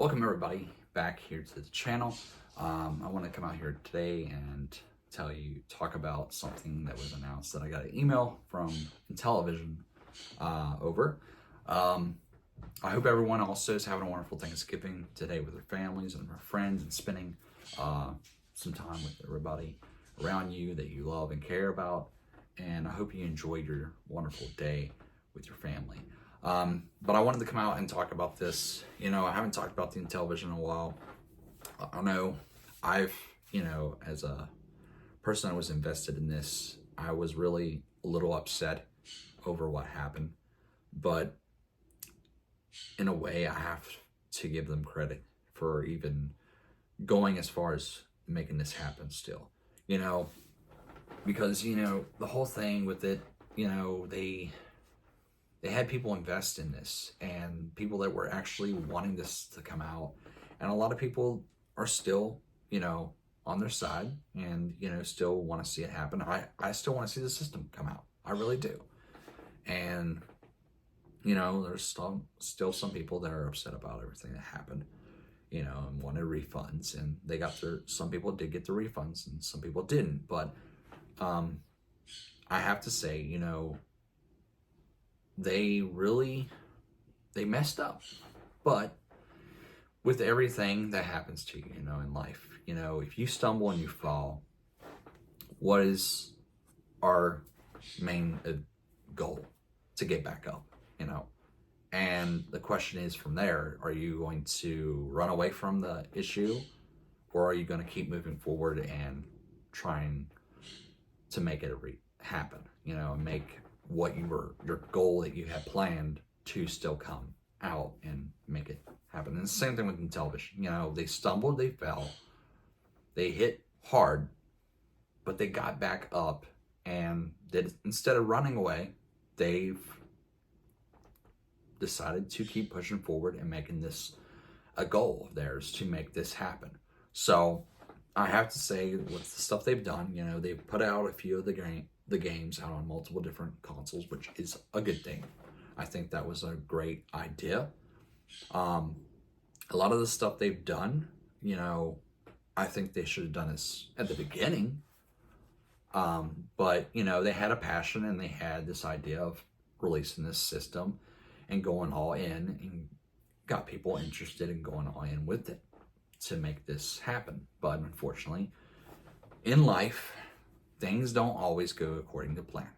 Welcome everybody back here to the channel. I want to come out here today and talk about something that was announced that I got an email from Intellivision over. I hope everyone also is having a wonderful Thanksgiving today with their families and their friends and spending some time with everybody around you that you love and care about. And I hope you enjoyed your wonderful day with your family. But I wanted to come out and talk about this. I haven't talked about the Intellivision in a while. I know I've, as a person that was invested in this, I was really a little upset over what happened. But in a way, I have to give them credit for even going as far as making this happen still. Because, the whole thing with it, they had people invest in this and people that were actually wanting this to come out. And a lot of people are still, on their side and, still want to see it happen. I still want to see the system come out. I really do. And, there's still some people that are upset about everything that happened, and wanted refunds. And they got some people did get the refunds and some people didn't. But I have to say, they messed up. But with everything that happens to you, in life, if you stumble and you fall, what is our main goal? To get back up, And the question is from there, are you going to run away from the issue, or are you going to keep moving forward and trying to make it happen, and make what your goal that you had planned to still come out and make it happen. And the same thing with Intellivision. They stumbled, they fell, they hit hard, but they got back up and instead of running away, they've decided to keep pushing forward and making this a goal of theirs to make this happen. So I have to say, with the stuff they've done, they've put out a few of the games out on multiple different consoles, which is a good thing. I think that was a great idea. A lot of the stuff they've done, I think they should have done this at the beginning. But, they had a passion and they had this idea of releasing this system and going all in and got people interested in going all in with it to make this happen. But unfortunately, in life, things don't always go according to plan.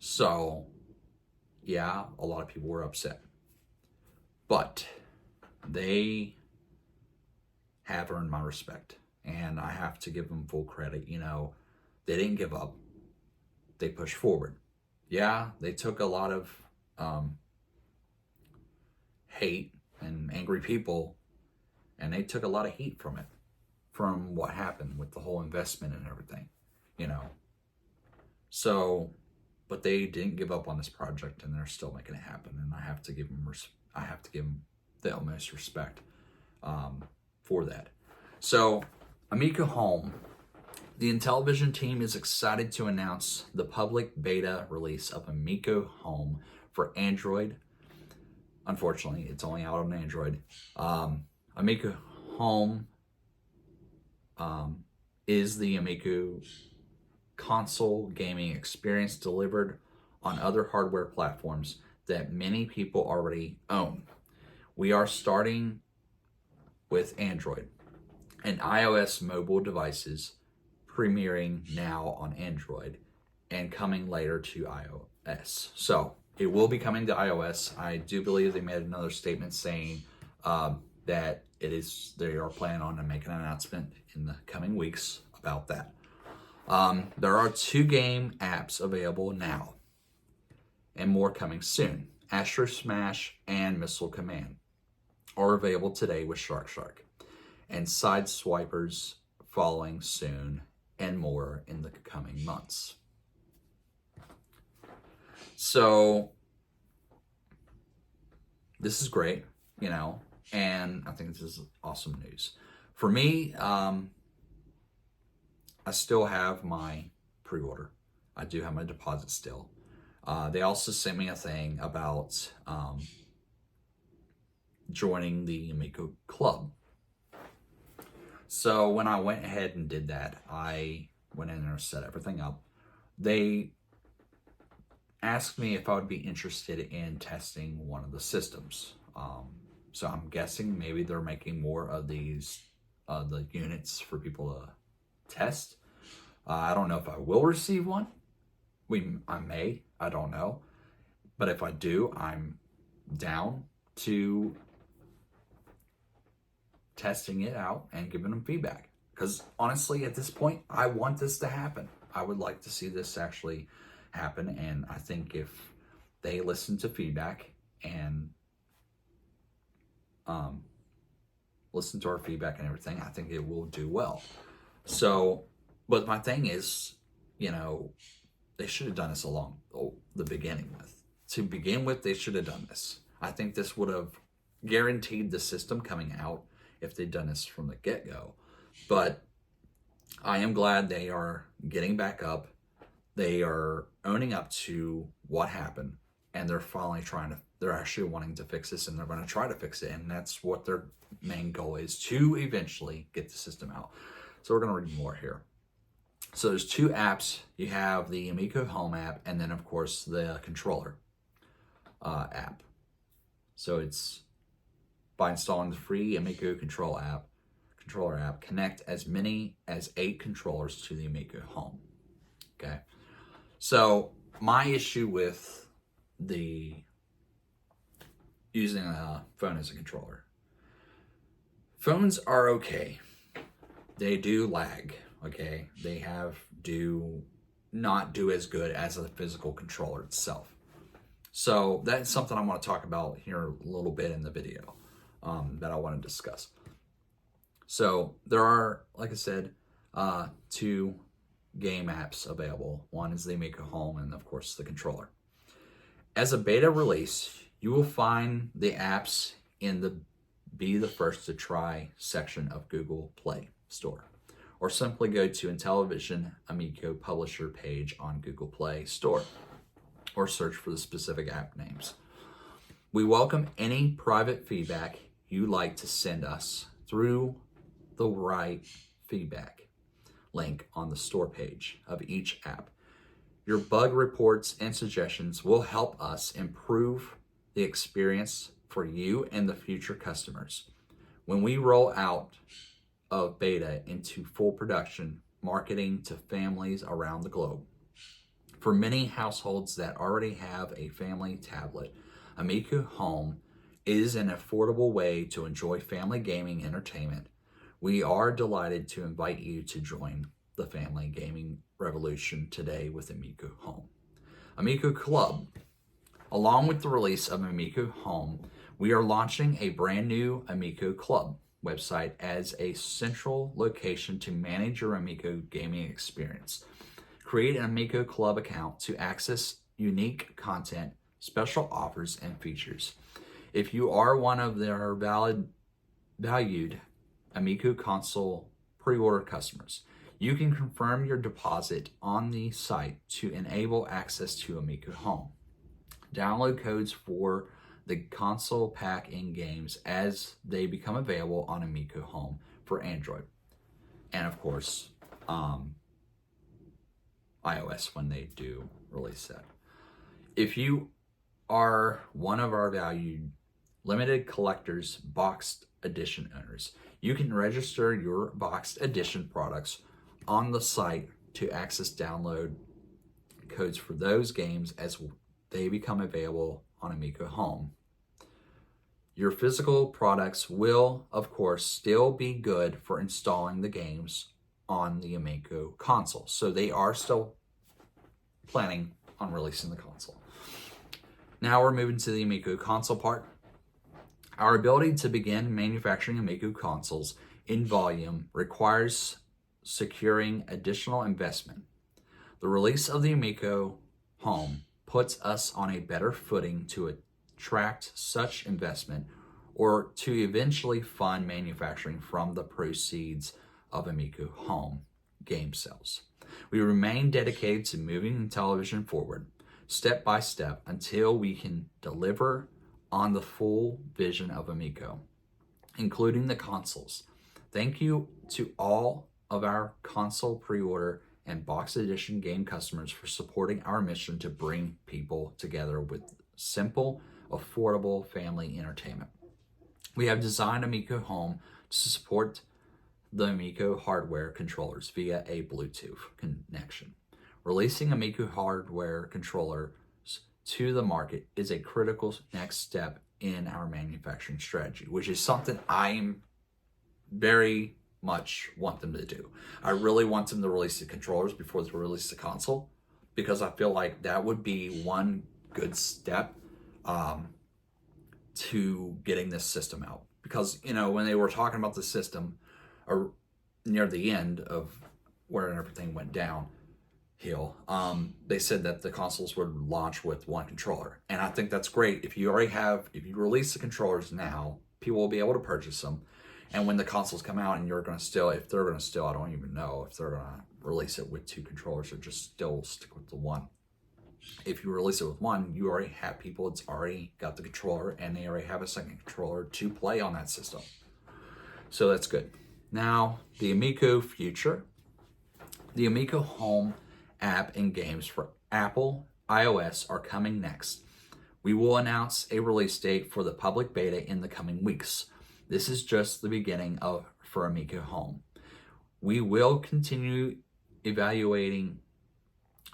So, yeah, a lot of people were upset. But they have earned my respect. And I have to give them full credit. They didn't give up. They pushed forward. Yeah, they took a lot of hate and angry people, and they took a lot of heat from it, from what happened with the whole investment and everything, So, but they didn't give up on this project, and they're still making it happen. And I have to give them the utmost respect for that. So, Amico Home, the Intellivision team is excited to announce the public beta release of Amico Home for Android. Unfortunately, it's only out on Android. Amico Home is the Amico console gaming experience delivered on other hardware platforms that many people already own. We are starting with Android and iOS mobile devices, premiering now on Android and coming later to iOS. So it will be coming to iOS. I do believe they made another statement saying that they are planning on making an announcement in the coming weeks about that. There are 2 game apps available now and more coming soon. Astro Smash and Missile Command are available today with Shark, and Side Swipers following soon, and more in the coming months. So this is great, and I think this is awesome news. For me, I still have my pre-order. I do have my deposit still. They also sent me a thing about joining the Amico Club. So when I went ahead and did that, I went in there and set everything up. They asked me if I would be interested in testing one of the systems. So I'm guessing maybe they're making more of these, the units for people to test. I don't know if I will receive one. I may, I don't know. But if I do, I'm down to testing it out and giving them feedback. Because honestly, at this point, I want this to happen. I would like to see this actually happen. And I think if they listen to feedback and listen to our feedback and everything, I think it will do well. So, but my thing is, they should have done this along the beginning with. To begin with, they should have done this. I think this would have guaranteed the system coming out if they'd done this from the get-go. But I am glad they are getting back up. They are owning up to what happened, and they're finally they're actually wanting to fix this, and they're going to try to fix it. And that's what their main goal is, to eventually get the system out. So we're going to read more here. So there's two apps. You have the Amico Home app, and then of course the controller app. So it's by installing the free Amico controller app, connect as many as 8 controllers to the Amico Home. Okay. So my issue with using a phone as a controller. Phones are okay. They do lag. Okay. They do not do as good as a physical controller itself. So that's something I want to talk about here a little bit in the video that I want to discuss. So there are, like I said, 2 game apps available. One is the Amico Home and of course the controller. As a beta release, you will find the apps in the Be the First to Try section of Google Play Store, or simply go to Intellivision Amico publisher page on Google Play Store, or search for the specific app names. We welcome any private feedback you like to send us through the right feedback link on the store page of each app. Your bug reports and suggestions will help us improve the experience for you and the future customers. When we roll out of beta into full production, marketing to families around the globe. For many households that already have a family tablet, Amico Home is an affordable way to enjoy family gaming entertainment. We are delighted to invite you to join the family gaming revolution today with Amico Home. Amico Club. Along with the release of Amico Home, we are launching a brand new Amico Club website as a central location to manage your Amico gaming experience. Create an Amico Club account to access unique content, special offers, and features. If you are one of their valued Amico console pre-order customers, you can confirm your deposit on the site to enable access to Amico Home. Download codes for the console pack in games as they become available on Amico Home for Android. And of course, iOS when they do release that. If you are one of our valued limited collectors boxed edition owners, you can register your boxed edition products on the site to access download codes for those games as they become available on Amico Home. Your physical products will, of course, still be good for installing the games on the Amico console. So they are still planning on releasing the console. Now we're moving to the Amico console part. Our ability to begin manufacturing Amico consoles in volume requires securing additional investment. The release of the Amico Home puts us on a better footing to attract such investment or to eventually fund manufacturing from the proceeds of Amico Home game sales. We remain dedicated to moving Intellivision forward, step by step, until we can deliver on the full vision of Amico, including the consoles. Thank you to all of our console pre-order and box edition game customers for supporting our mission to bring people together with simple, affordable family entertainment. We have designed Amico Home to support the Amico hardware controllers via a Bluetooth connection. Releasing Amico hardware controllers to the market is a critical next step in our manufacturing strategy, which is something I'm very much want them to do. I really want them to release the controllers before they release the console, because I feel like that would be one good step to getting this system out. Because, you know, when they were talking about the system near the end of where everything went downhill, they said that the consoles would launch with one controller. And I think that's great. If you release the controllers now, people will be able to purchase them. And when the consoles come out and if they're going to still, I don't even know if they're going to release it with two controllers or just still stick with the one. If you release it with one, you already have people that's already got the controller and they already have a second controller to play on that system. So that's good. Now, the Amico future. The Amico Home app and games for Apple iOS are coming next. We will announce a release date for the public beta in the coming weeks. This is just the beginning for Amico Home. We will continue evaluating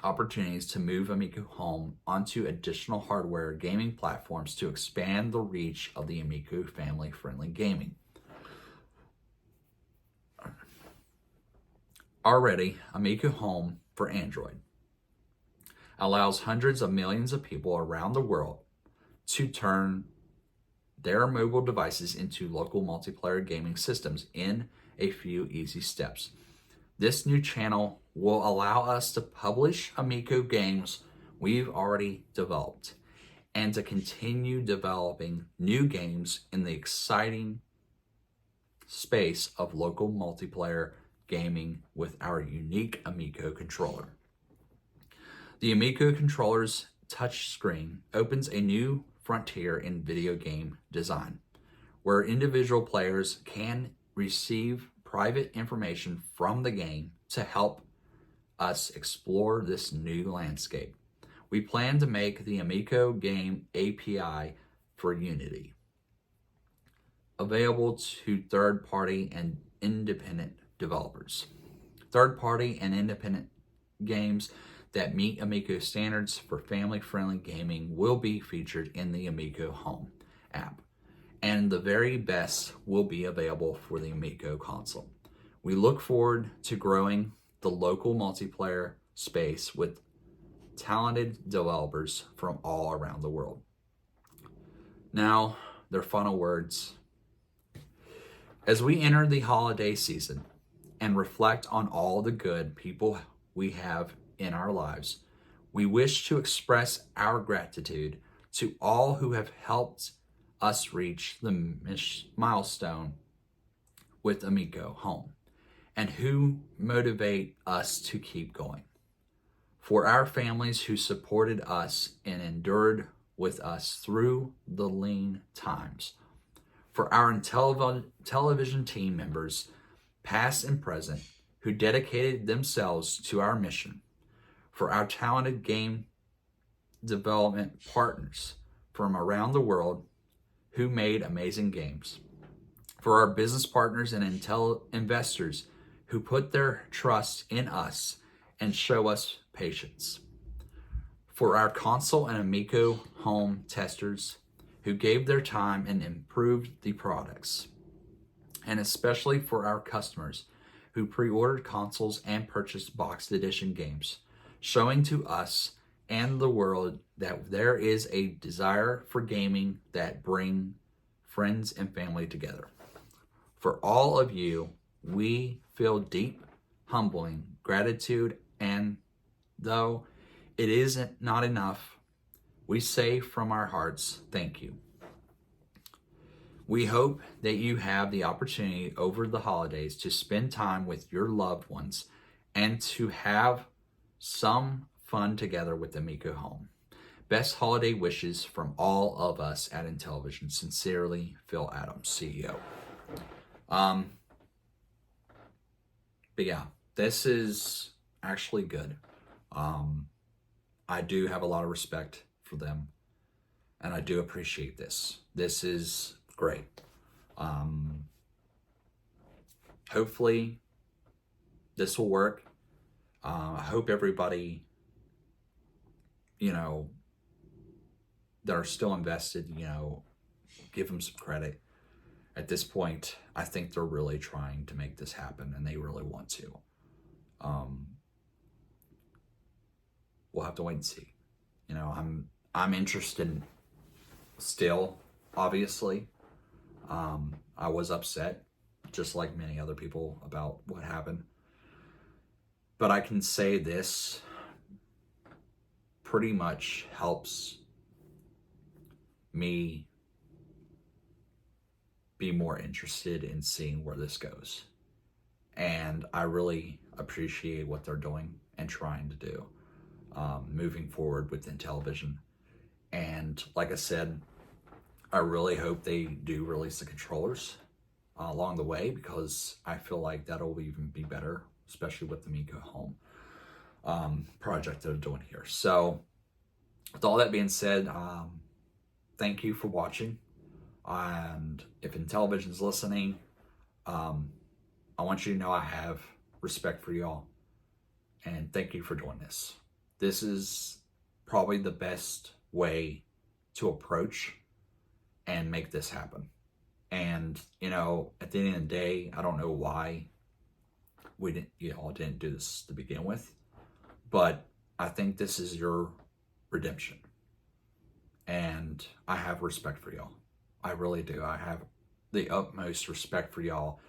opportunities to move Amico Home onto additional hardware gaming platforms to expand the reach of the Amico family-friendly gaming. Already, Amico Home for Android allows hundreds of millions of people around the world to turn their mobile devices into local multiplayer gaming systems in a few easy steps. This new channel will allow us to publish Amico games we've already developed and to continue developing new games in the exciting space of local multiplayer gaming with our unique Amico controller. The Amico controller's touchscreen opens a new frontier in video game design, where individual players can receive private information from the game to help us explore this new landscape. We plan to make the Amico game API for Unity available to third-party and independent developers. Third-party and independent games that meet Amico standards for family-friendly gaming will be featured in the Amico Home app, and the very best will be available for the Amico console. We look forward to growing the local multiplayer space with talented developers from all around the world. Now, their final words. As we enter the holiday season and reflect on all the good people we have in our lives, we wish to express our gratitude to all who have helped us reach the milestone with Amico Home and who motivate us to keep going. For our families who supported us and endured with us through the lean times. For our Intellivision team members, past and present, who dedicated themselves to our mission. For our talented game development partners from around the world who made amazing games. For our business partners and investors who put their trust in us and show us patience. For our console and Amico Home testers who gave their time and improved the products. And especially for our customers who pre-ordered consoles and purchased boxed edition games, showing to us and the world that there is a desire for gaming that bring friends and family together. For all of you, we feel deep, humbling gratitude, and though it isn't not enough, we say from our hearts, thank you. We hope that you have the opportunity over the holidays to spend time with your loved ones and to have some fun together with Amico Home. Best holiday wishes from all of us at Intellivision. Sincerely, Phil Adams, CEO. But yeah, this is actually good. I do have a lot of respect for them, and I do appreciate this. This is great. Hopefully this will work. I hope everybody, that are still invested, give them some credit. At this point, I think they're really trying to make this happen, and they really want to. We'll have to wait and see. I'm interested still, obviously. I was upset, just like many other people, about what happened. But I can say this pretty much helps me be more interested in seeing where this goes. And I really appreciate what they're doing and trying to do, moving forward with Intellivision. And like I said, I really hope they do release the controllers along the way, because I feel like that'll even be better, especially with the Amico Home project that they're doing here. So with all that being said, thank you for watching. And if Intellivision's listening, I want you to know I have respect for y'all, and thank you for doing this. This is probably the best way to approach and make this happen. And at the end of the day, I don't know why y'all didn't do this to begin with, but I think this is your redemption, and I have respect for y'all. I really do. I have the utmost respect for y'all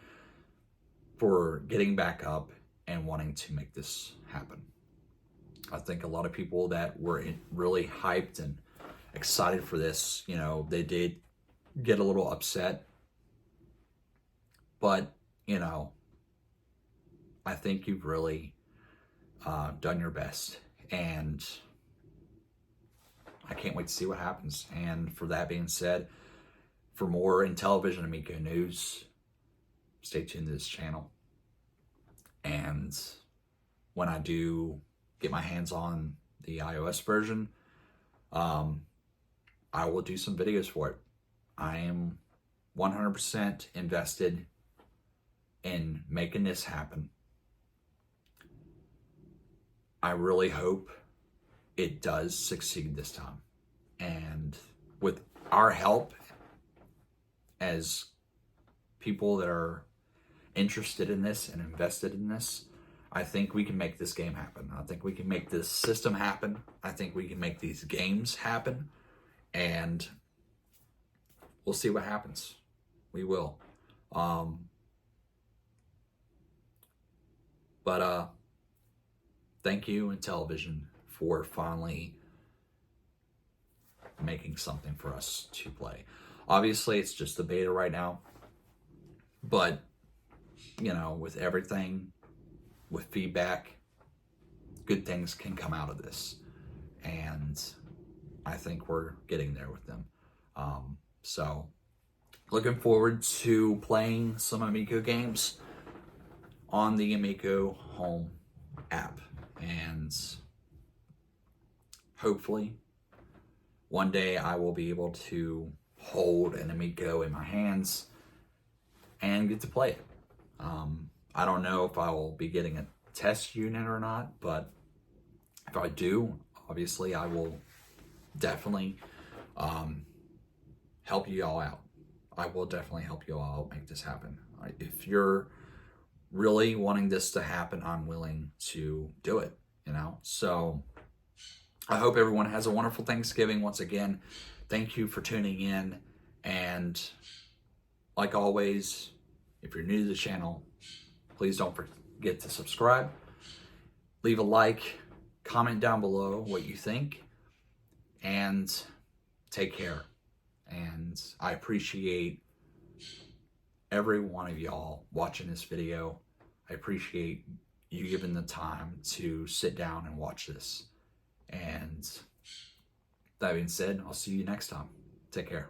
for getting back up and wanting to make this happen. I think a lot of people that were really hyped and excited for this, they did get a little upset. But, I think you've really done your best. And I can't wait to see what happens. And for that being said, for more Intellivision Amico news, stay tuned to this channel. And when I do get my hands on the iOS version, I will do some videos for it. I am 100% invested in making this happen. I really hope it does succeed this time. And with our help as people that are interested in this and invested in this, I think we can make this game happen. I think we can make this system happen. I think we can make these games happen. And we'll see what happens. We will. But thank you, Intellivision, for finally making something for us to play. Obviously, it's just the beta right now. But, with everything, with feedback, good things can come out of this. And I think we're getting there with them. So, looking forward to playing some Amico games on the Amico Home app. And hopefully, one day I will be able to hold an Amico in my hands and get to play it. I don't know if I will be getting a test unit or not, but if I do, obviously I will definitely help you all out. I will definitely help you all make this happen. If you're really wanting this to happen, I'm willing to do it, So I hope everyone has a wonderful Thanksgiving. Once again, thank you for tuning in. And like always, if you're new to the channel, please don't forget to subscribe. Leave a like, comment down below what you think, and take care. And I appreciate every one of y'all watching this video. I appreciate you giving the time to sit down and watch this. And That being said, I'll see you next time. Take care.